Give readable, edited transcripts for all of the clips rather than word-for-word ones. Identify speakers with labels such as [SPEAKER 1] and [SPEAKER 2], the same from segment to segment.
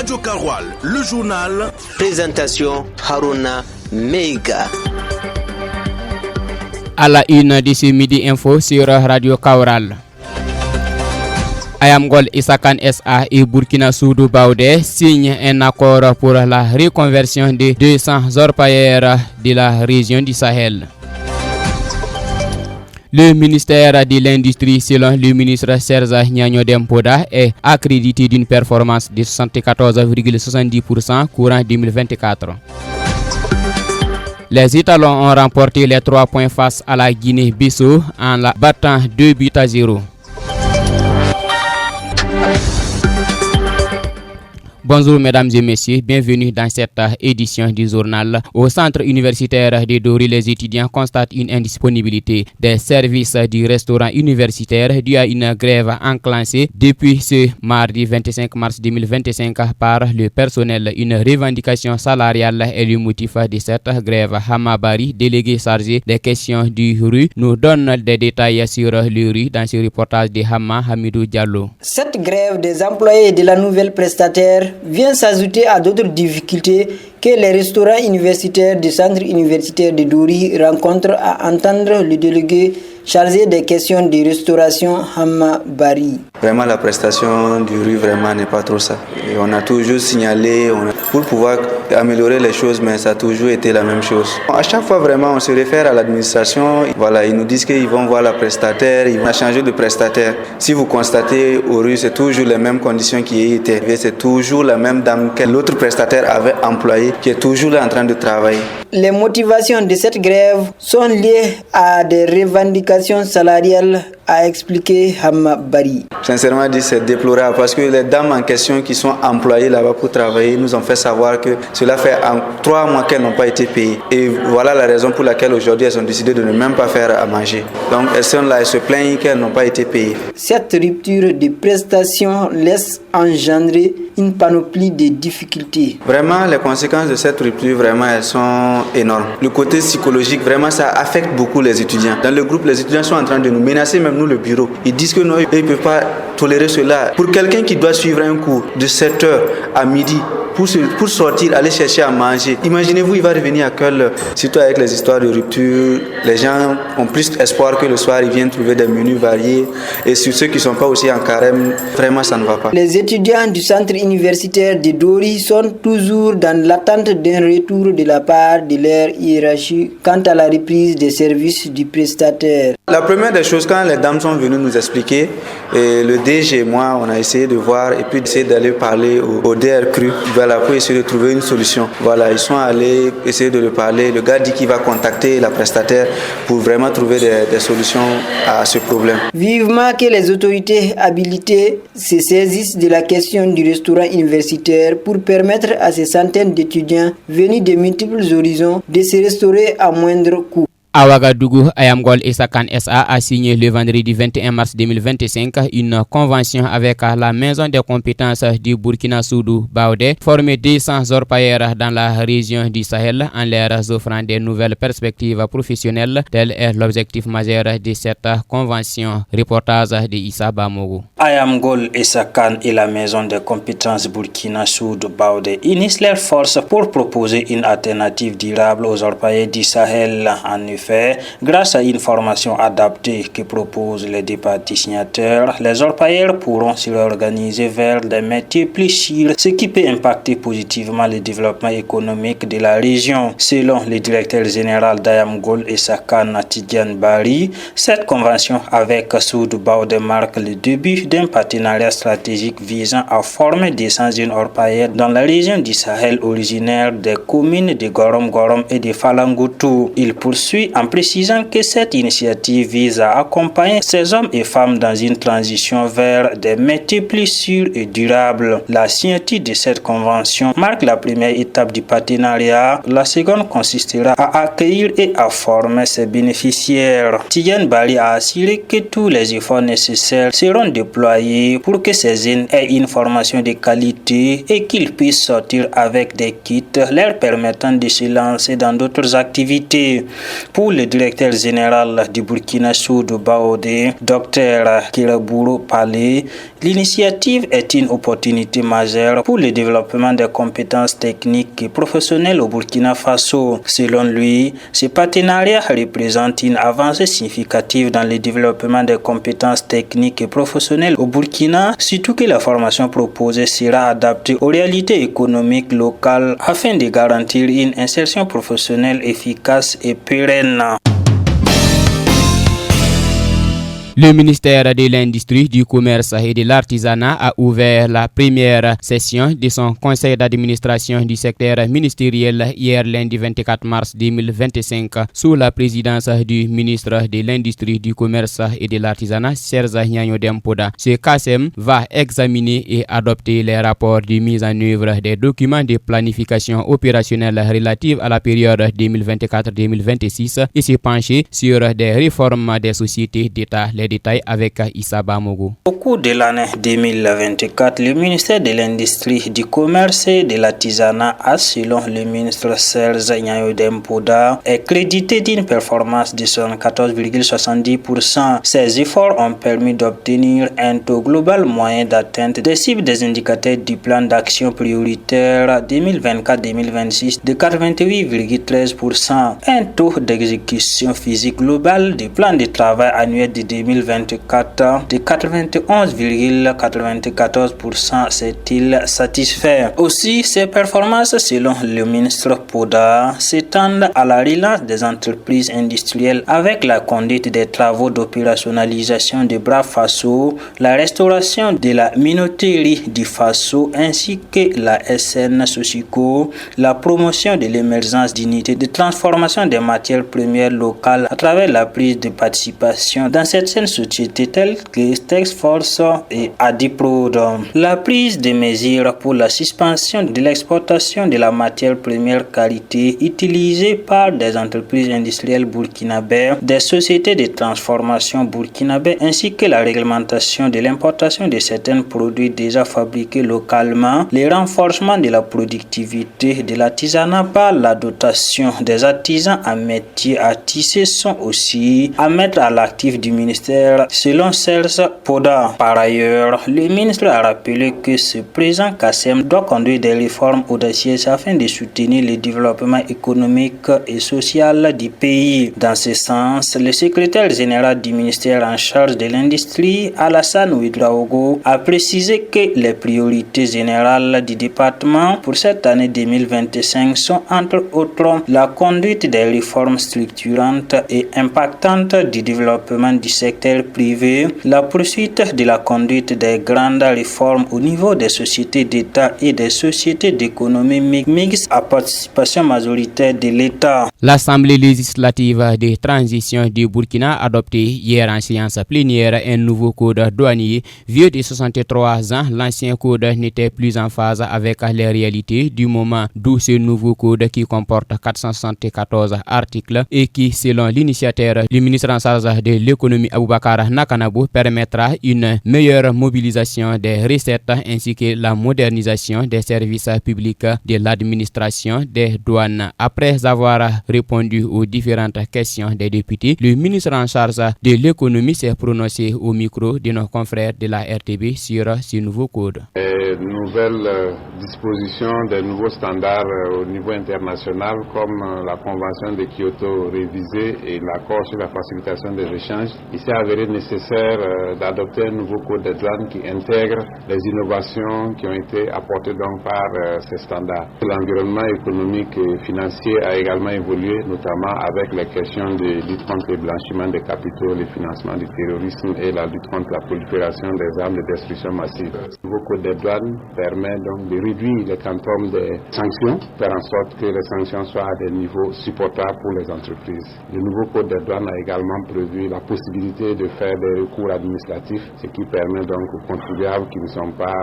[SPEAKER 1] Radio Karoual, le journal.
[SPEAKER 2] Présentation Haruna Meiga.
[SPEAKER 3] À la une d'ici midi info sur Radio Kaoural. Ayamgol Isakan SA et Burkina Soudou Baoudé signent un accord pour la reconversion de 200 orpailleurs de la région du Sahel. Le ministère de l'Industrie, selon le ministre Serge Gnagno Dempoda, est accrédité d'une performance de 74,70% courant 2024. Les Étalons ont remporté les 3 points face à la Guinée-Bissau en la battant 2-0. Bonjour mesdames et messieurs, bienvenue dans cette édition du journal. Au centre universitaire de Dori, les étudiants constatent une indisponibilité des services du restaurant universitaire dû à une grève enclenchée depuis ce mardi 25 mars 2025 par le personnel. Une revendication salariale est le motif de cette grève. Hama Bari, délégué chargé des questions du RU, nous donne des détails sur le RU dans ce reportage de Hama Hamidou Diallo.
[SPEAKER 4] Cette grève des employés de la nouvelle prestataire vient s'ajouter à d'autres difficultés que les restaurants universitaires du centre universitaire de Dori rencontrent, à entendre le délégué chargé des questions de restauration Hama Bari.
[SPEAKER 5] Vraiment la prestation du RU vraiment n'est pas trop ça. Et on a toujours signalé pour pouvoir améliorer les choses, mais ça a toujours été la même chose. À chaque fois vraiment on se réfère à l'administration, voilà, ils nous disent qu'ils vont voir la prestataire, ils vont changer de prestataire. Si vous constatez au RU, c'est toujours les mêmes conditions qui étaient, c'est toujours la même dame que l'autre prestataire avait employée qui est toujours là en train de travailler.
[SPEAKER 4] Les motivations de cette grève sont liées à des revendications salariales, a expliqué Hama Bari.
[SPEAKER 5] Sincèrement dit, c'est déplorable parce que les dames en question qui sont employées là-bas pour travailler nous ont fait savoir que cela fait 3 mois qu'elles n'ont pas été payées. Et voilà la raison pour laquelle aujourd'hui elles ont décidé de ne même pas faire à manger. Donc elles sont là et se plaignent qu'elles n'ont pas été payées.
[SPEAKER 4] Cette rupture de prestations laisse engendrer une panoplie de difficultés.
[SPEAKER 5] Vraiment, les conséquences de cette rupture, vraiment, elles sont énormes. Le côté psychologique, vraiment, ça affecte beaucoup les étudiants. Dans le groupe, les étudiants sont en train de nous menacer, même nous, le bureau. Ils disent que non, ils ne peuvent pas tolérer cela. Pour quelqu'un qui doit suivre un cours de 7h à midi, pour sortir, aller chercher à manger. Imaginez-vous, il va revenir à Köln, surtout avec les histoires de rupture. Les gens ont plus d'espoir que le soir, ils viennent trouver des menus variés. Et sur ceux qui ne sont pas aussi en carême, vraiment, ça ne va pas.
[SPEAKER 4] Les étudiants du centre universitaire de Dori sont toujours dans l'attente d'un retour de la part de leur hiérarchie quant à la reprise des services du prestataire.
[SPEAKER 5] La première des choses, quand les dames sont venues nous expliquer, et le DG et moi, on a essayé de voir et puis d'essayer d'aller parler au DRCRU, voilà, pour essayer de trouver une solution. Voilà, ils sont allés essayer de le parler. Le gars dit qu'il va contacter la prestataire pour vraiment trouver des solutions à ce problème.
[SPEAKER 4] Vivement que les autorités habilitées se saisissent de la question du restaurant universitaire pour permettre à ces centaines d'étudiants venus de multiples horizons de se restaurer à moindre coût.
[SPEAKER 3] À Ouagadougou, Ayamgol Isakan SA a signé le vendredi 21 mars 2025 une convention avec la Maison des compétences du Burkina Soudou Baoudé, formée 200 orpailleurs dans la région du Sahel en leur offrant des nouvelles perspectives professionnelles. Tel est l'objectif majeur de cette convention. Reportage de Issa Bamogo.
[SPEAKER 6] Ayamgol Isakan et la Maison des compétences Burkina Soudou Baoudé unissent leurs forces pour proposer une alternative durable aux orpailleurs du Sahel. En effet, grâce à une formation adaptée que proposent les deux parties signataires, les orpailleurs pourront se réorganiser vers des métiers plus sûrs, ce qui peut impacter positivement le développement économique de la région. Selon le directeur général d'Ayamgol Isakan Tidiane Bari, cette convention avec Soudou Baoudé marque le début d'un partenariat stratégique visant à former des 100 jeunes orpailleurs dans la région du Sahel originaire des communes de Gorom Gorom et de Falangoutou. Il poursuit en précisant que cette initiative vise à accompagner ces hommes et femmes dans une transition vers des métiers plus sûrs et durables. La signature de cette convention marque la première étape du partenariat. La seconde consistera à accueillir et à former ses bénéficiaires. Tidiane Bali a assuré que tous les efforts nécessaires seront déployés déployés pour que ces jeunes aient une formation de qualité et qu'ils puissent sortir avec des kits leur permettant de se lancer dans d'autres activités. Pour le directeur général du Burkina Soud Baodé, Dr Kirabouro Palé, l'initiative est une opportunité majeure pour le développement des compétences techniques et professionnelles au Burkina Faso. Selon lui, ce partenariat représente une avancée significative dans le développement des compétences techniques et professionnelles au Burkina, surtout que la formation proposée sera adaptée aux réalités économiques locales afin de garantir une insertion professionnelle efficace et pérenne.
[SPEAKER 3] Le ministère de l'Industrie, du Commerce et de l'Artisanat a ouvert la première session de son conseil d'administration du secteur ministériel hier lundi 24 mars 2025 sous la présidence du ministre de l'Industrie, du Commerce et de l'Artisanat, Serza Nyagno Dempoda. Ce CASEM va examiner et adopter les rapports de mise en œuvre des documents de planification opérationnelle relative à la période 2024-2026 et se pencher sur des réformes des sociétés d'État. Les détails avec Issa Bamogo.
[SPEAKER 6] Au cours de l'année 2024, le ministère de l'Industrie, du Commerce et de l'Artisanat a, selon le ministre Serge Nyagno Dempoda, est crédité d'une performance de 74,70%. Ces efforts ont permis d'obtenir un taux global moyen d'atteinte des cibles des indicateurs du plan d'action prioritaire 2024-2026 de 88,13%, un taux d'exécution physique global du plan de travail annuel de 2024 de 91,94%. S'est-il satisfait? Aussi, ces performances, selon le ministre Poda, s'étendent à la relance des entreprises industrielles avec la conduite des travaux d'opérationnalisation de Bras Faso, la restauration de la minoterie du Faso ainsi que la SN Sosico, la promotion de l'émergence d'unités de transformation des matières premières locales à travers la prise de participation dans certaines sociétés telles que Texforce et Adiprod. La prise de mesures pour la suspension de l'exportation de la matière première qualité utilisée par des entreprises industrielles burkinabées, des sociétés de transformation burkinabées ainsi que la réglementation de l'importation de certains produits déjà fabriqués localement, le renforcement de la productivité de l'artisanat par la dotation des artisans en métier à tisser sont aussi à mettre à l'actif du ministère, selon Serge Poda. Par ailleurs, le ministre a rappelé que ce présent CASEM doit conduire des réformes audacieuses afin de soutenir le développement économique et social du pays. Dans ce sens, le secrétaire général du ministère en charge de l'industrie, Alassane Ouedraogo, a précisé que les priorités générales du département pour cette année 2025 sont entre autres la conduite des réformes structurantes et impactantes du développement du secteur privé, la poursuite de la conduite des grandes réformes au niveau des sociétés d'État et des sociétés d'économie mixte à participation majoritaire de l'État.
[SPEAKER 3] L'Assemblée législative de transition du Burkina a adopté hier en séance plénière un nouveau code douanier. Vieux de 63 ans, l'ancien code n'était plus en phase avec les réalités du moment, d'où ce nouveau code qui comporte 474 articles et qui, selon l'initiateur, le ministre en charge de l'économie Aboubakar Nakanabou, permettra une meilleure mobilisation des recettes ainsi que la modernisation des services publics de l'administration des douanes. Après avoir répondu aux différentes questions des députés, le ministre en charge de l'économie s'est prononcé au micro de nos confrères de la RTB sur ce nouveau code.
[SPEAKER 7] Nouvelles dispositions, des nouveaux standards au niveau international comme la Convention de Kyoto révisée et l'accord sur la facilitation des échanges, il s'est avéré nécessaire d'adopter un nouveau code des douanes qui intègre les innovations qui ont été apportées donc par ces standards. L'environnement économique et financier a également évolué, notamment avec les questions de lutte contre le blanchiment des capitaux, le financement du terrorisme et la lutte contre la prolifération des armes de destruction massive. Le nouveau code des douanes permet donc de réduire le quantum des sanctions, faire en sorte que les sanctions soient à des niveaux supportables pour les entreprises. Le nouveau code des douanes a également prévu la possibilité de faire des recours administratifs, ce qui permet donc aux contribuables qui ne sont pas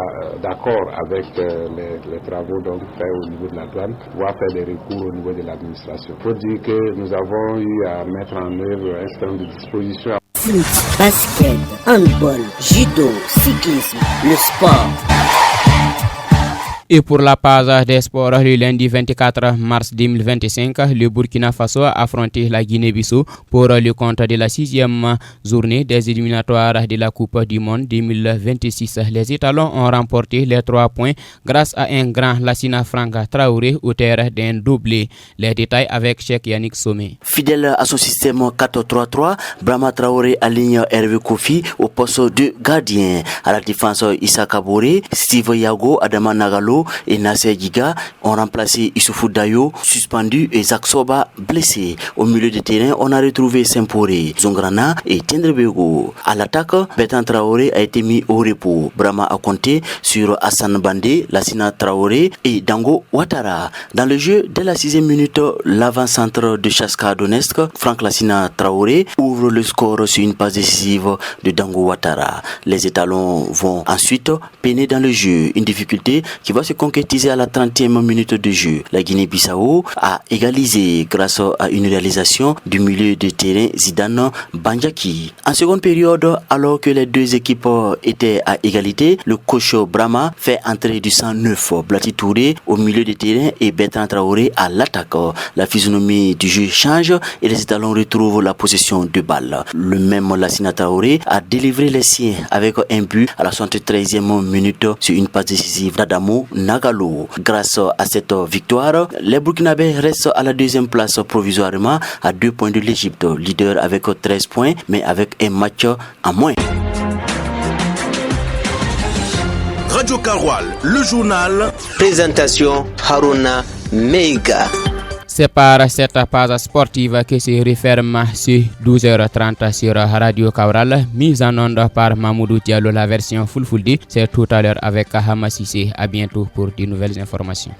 [SPEAKER 7] d'accord avec les travaux donc faits au niveau de la douane, pouvoir faire des recours au niveau de l'administration. Il faut dire que nous avons eu à mettre en œuvre un certain nombre de dispositions.
[SPEAKER 8] foot, basket, handball, judo, cyclisme, le sport.
[SPEAKER 3] Et pour la page des sports, le lundi 24 mars 2025, le Burkina Faso a affronté la Guinée-Bissau pour le compte de la 6e journée des éliminatoires de la Coupe du Monde 2026. Les Étalons ont remporté les 3 points grâce à un grand Lassina Franga Traoré au terme d'un doublé. Les détails avec Cheikh Yannick Somé.
[SPEAKER 9] Fidèle à son système 4-3-3, Brahma Traoré aligne Hervé Kofi au poste de gardien. À la défense, Issa Kaboré, Steve Yago, Adama Nagalo et Nasser Giga ont remplacé Issoufou Dayo, suspendu, et Zak Soba, blessé. Au milieu de terrain, on a retrouvé Sempore, Zongrana et Tendrebego. À l'attaque, Bertrand Traoré a été mis au repos. Brahma a compté sur Hassan Bandé, Lassina Traoré et Dango Ouattara. Dans le jeu, dès la 6e minute, l'avant-centre de Chaska Donetsk, Franck Lassina Traoré, ouvre le score sur une passe décisive de Dango Ouattara. Les étalons vont ensuite peiner dans le jeu, une difficulté qui va se concrétiser à la 30e minute de jeu. La Guinée-Bissau a égalisé grâce à une réalisation du milieu de terrain Zidane Banjaki. En seconde période, alors que les deux équipes étaient à égalité, le coach Brahma fait entrer du 109 Blati Touré au milieu de terrain et Bertrand Traoré à l'attaque. La physionomie du jeu change et les étalons retrouvent la possession de balle. Le même Lassina Traoré a délivré les siens avec un but à la 73e minute sur une passe décisive d'Adamo Nagalo. Grâce à cette victoire, les Burkinabés restent à la 2e place provisoirement à 2 points de l'Égypte, leader avec 13 points mais avec un match en moins.
[SPEAKER 1] Radio Karoual, le journal.
[SPEAKER 2] Présentation Haruna Meiga.
[SPEAKER 3] C'est par cette page sportive que se referme sur 12h30 sur Radio Kaoural, mise en onde par Mamoudou Diallo. La version full D, c'est tout à l'heure avec Kahama Sissé. À bientôt pour de nouvelles informations.